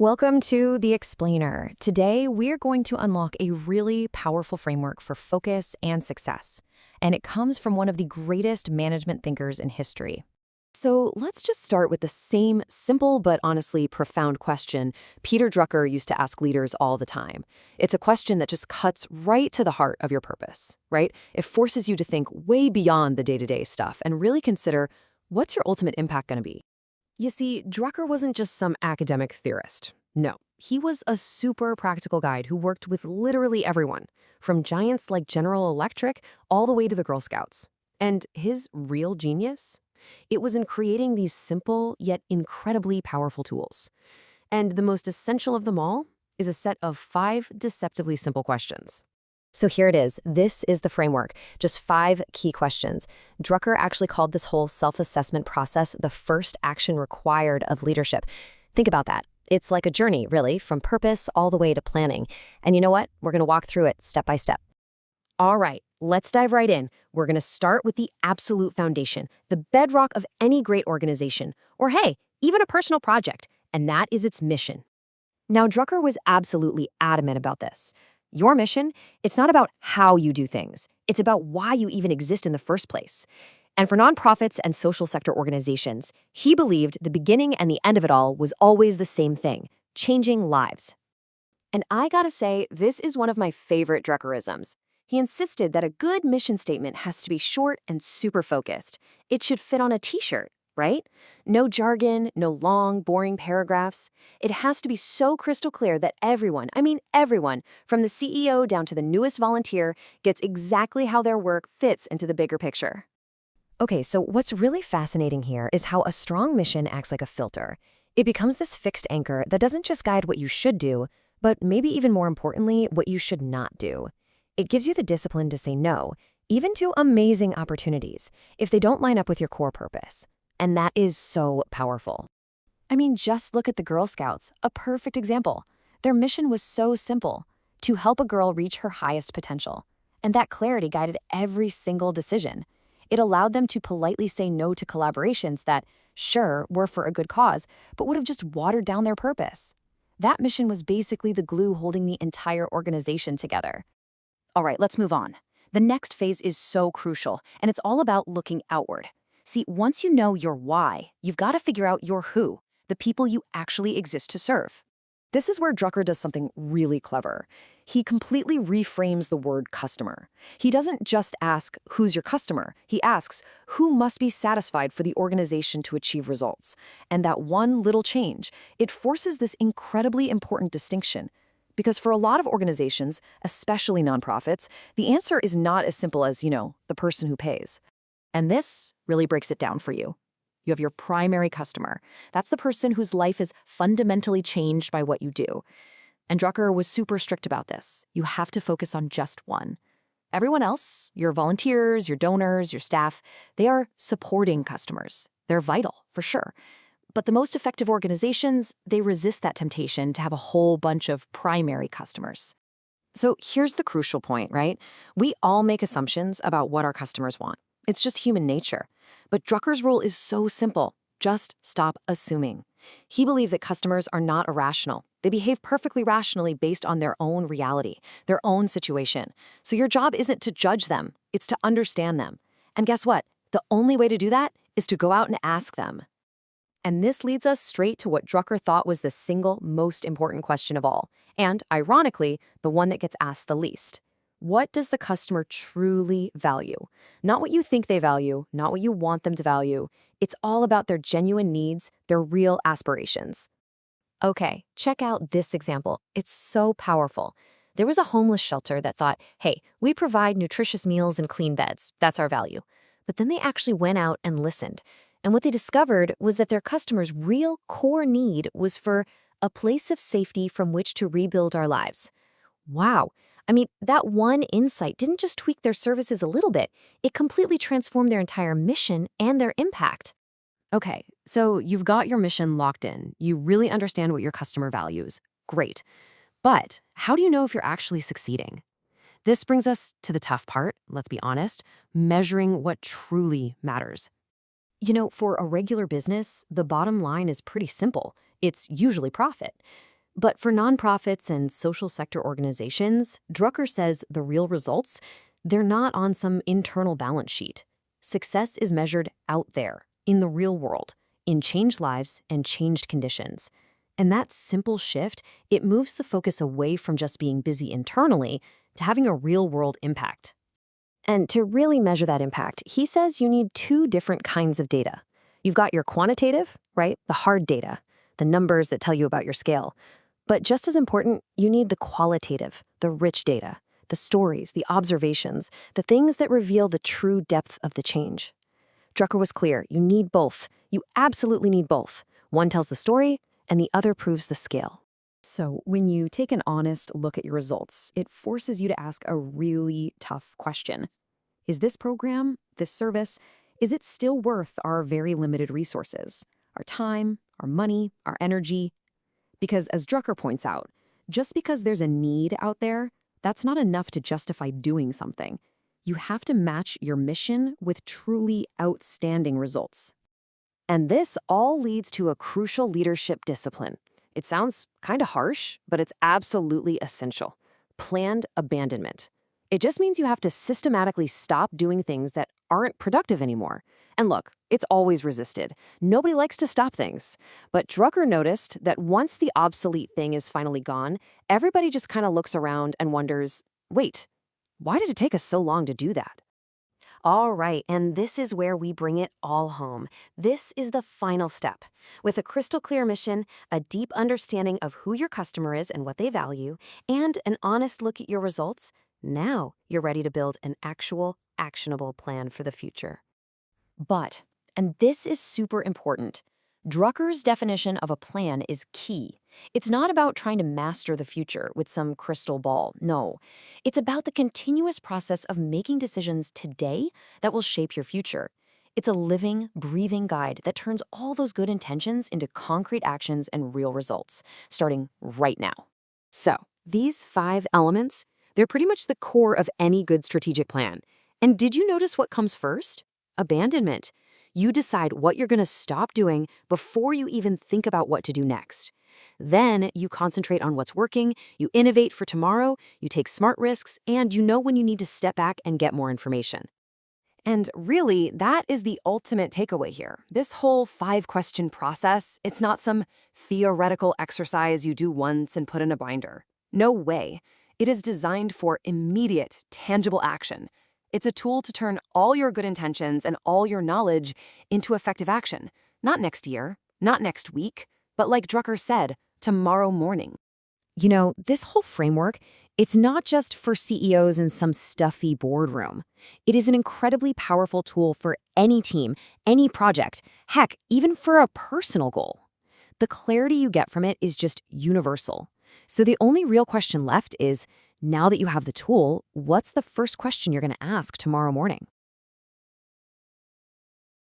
Welcome to The Explainer. Today, we're going to unlock a really powerful framework for focus and success, and it comes from one of the greatest management thinkers in history. So let's just start with the same simple but honestly profound question Peter Drucker used to ask leaders all the time. It's a question that just cuts right to the heart of your purpose, right? It forces you to think way beyond the day-to-day stuff and really consider, what's your ultimate impact going to be? You see, Drucker wasn't just some academic theorist. No, he was a super practical guide who worked with literally everyone, from giants like General Electric all the way to the Girl Scouts. And his real genius? It was in creating these simple yet incredibly powerful tools. And the most essential of them all is a set of 5 deceptively simple questions. So here it is. This is the framework. Just 5 key questions. Drucker actually called this whole self-assessment process the first action required of leadership. Think about that. It's like a journey, really, from purpose all the way to planning. And you know what? We're going to walk through it step by step. All right, let's dive right in. We're going to start with the absolute foundation, the bedrock of any great organization, or hey, even a personal project, and that is its mission. Now, Drucker was absolutely adamant about this. Your mission, it's not about how you do things. It's about why you even exist in the first place. And for nonprofits and social sector organizations, he believed the beginning and the end of it all was always the same thing, changing lives. And I gotta say, this is one of my favorite Druckerisms. He insisted that a good mission statement has to be short and super focused. It should fit on a t-shirt, right? No jargon, no long, boring paragraphs. It has to be so crystal clear that everyone, from the CEO down to the newest volunteer, gets exactly how their work fits into the bigger picture. Okay, so what's really fascinating here is how a strong mission acts like a filter. It becomes this fixed anchor that doesn't just guide what you should do, but maybe even more importantly, what you should not do. It gives you the discipline to say no, even to amazing opportunities, if they don't line up with your core purpose. And that is so powerful. I mean, just look at the Girl Scouts, a perfect example. Their mission was so simple, to help a girl reach her highest potential. And that clarity guided every single decision. It allowed them to politely say no to collaborations that, sure, were for a good cause, but would have just watered down their purpose. That mission was basically the glue holding the entire organization together. All right, let's move on. The next phase is so crucial, and it's all about looking outward. See, once you know your why, you've got to figure out your who, the people you actually exist to serve. This is where Drucker does something really clever. He completely reframes the word customer. He doesn't just ask, who's your customer? He asks, who must be satisfied for the organization to achieve results? And that one little change, it forces this incredibly important distinction. Because for a lot of organizations, especially nonprofits, the answer is not as simple as, the person who pays. And this really breaks it down for you. You have your primary customer. That's the person whose life is fundamentally changed by what you do. And Drucker was super strict about this. You have to focus on just one. Everyone else, your volunteers, your donors, your staff, they are supporting customers. They're vital, for sure. But the most effective organizations, they resist that temptation to have a whole bunch of primary customers. So here's the crucial point, right? We all make assumptions about what our customers want. It's just human nature. But Drucker's rule is so simple. Just stop assuming. He believed that customers are not irrational. They behave perfectly rationally based on their own reality, their own situation. So your job isn't to judge them, it's to understand them. And guess what? The only way to do that is to go out and ask them. And this leads us straight to what Drucker thought was the single most important question of all, and, ironically, the one that gets asked the least. What does the customer truly value? Not what you think they value, not what you want them to value. It's all about their genuine needs, their real aspirations. Okay, check out this example. It's so powerful. There was a homeless shelter that thought, hey, we provide nutritious meals and clean beds. That's our value. But then they actually went out and listened. And what they discovered was that their customers' real core need was for a place of safety from which to rebuild our lives. Wow. I mean, that one insight didn't just tweak their services a little bit, it completely transformed their entire mission and their impact. Okay, so you've got your mission locked in. You really understand what your customer values. Great. But how do you know if you're actually succeeding? This brings us to the tough part, let's be honest, measuring what truly matters. For a regular business, the bottom line is pretty simple. It's usually profit. But for nonprofits and social sector organizations, Drucker says the real results, they're not on some internal balance sheet. Success is measured out there, in the real world, in changed lives and changed conditions. And that simple shift, it moves the focus away from just being busy internally to having a real-world impact. And to really measure that impact, he says you need two different kinds of data. You've got your quantitative, right? The hard data, the numbers that tell you about your scale. But just as important, you need the qualitative, the rich data, the stories, the observations, the things that reveal the true depth of the change. Drucker was clear, you need both. You absolutely need both. One tells the story, and the other proves the scale. So when you take an honest look at your results, it forces you to ask a really tough question. Is this program, this service, is it still worth our very limited resources? Our time, our money, our energy? Because as Drucker points out, just because there's a need out there, that's not enough to justify doing something. You have to match your mission with truly outstanding results. And this all leads to a crucial leadership discipline. It sounds kind of harsh, but it's absolutely essential. Planned abandonment. It just means you have to systematically stop doing things that aren't productive anymore. And look, it's always resisted. Nobody likes to stop things. But Drucker noticed that once the obsolete thing is finally gone, everybody just kind of looks around and wonders, wait, why did it take us so long to do that? All right, and this is where we bring it all home. This is the final step. With a crystal clear mission, a deep understanding of who your customer is and what they value, and an honest look at your results, now you're ready to build an actual, actionable plan for the future. But, and this is super important, Drucker's definition of a plan is key. It's not about trying to master the future with some crystal ball. No, it's about the continuous process of making decisions today that will shape your future. It's a living, breathing guide that turns all those good intentions into concrete actions and real results, starting right now. So, these 5 elements, they're pretty much the core of any good strategic plan. And did you notice what comes first? Abandonment. You decide what you're going to stop doing before you even think about what to do next. Then you concentrate on what's working, you innovate for tomorrow, you take smart risks, and you know when you need to step back and get more information. And really, that is the ultimate takeaway here. This whole 5-question process, it's not some theoretical exercise you do once and put in a binder. No way. It is designed for immediate, tangible action. It's a tool to turn all your good intentions and all your knowledge into effective action. Not next year, not next week, but like Drucker said, tomorrow morning. You know, this whole framework, it's not just for CEOs in some stuffy boardroom. It is an incredibly powerful tool for any team, any project, heck, even for a personal goal. The clarity you get from it is just universal. So the only real question left is, now that you have the tool, what's the first question you're going to ask tomorrow morning?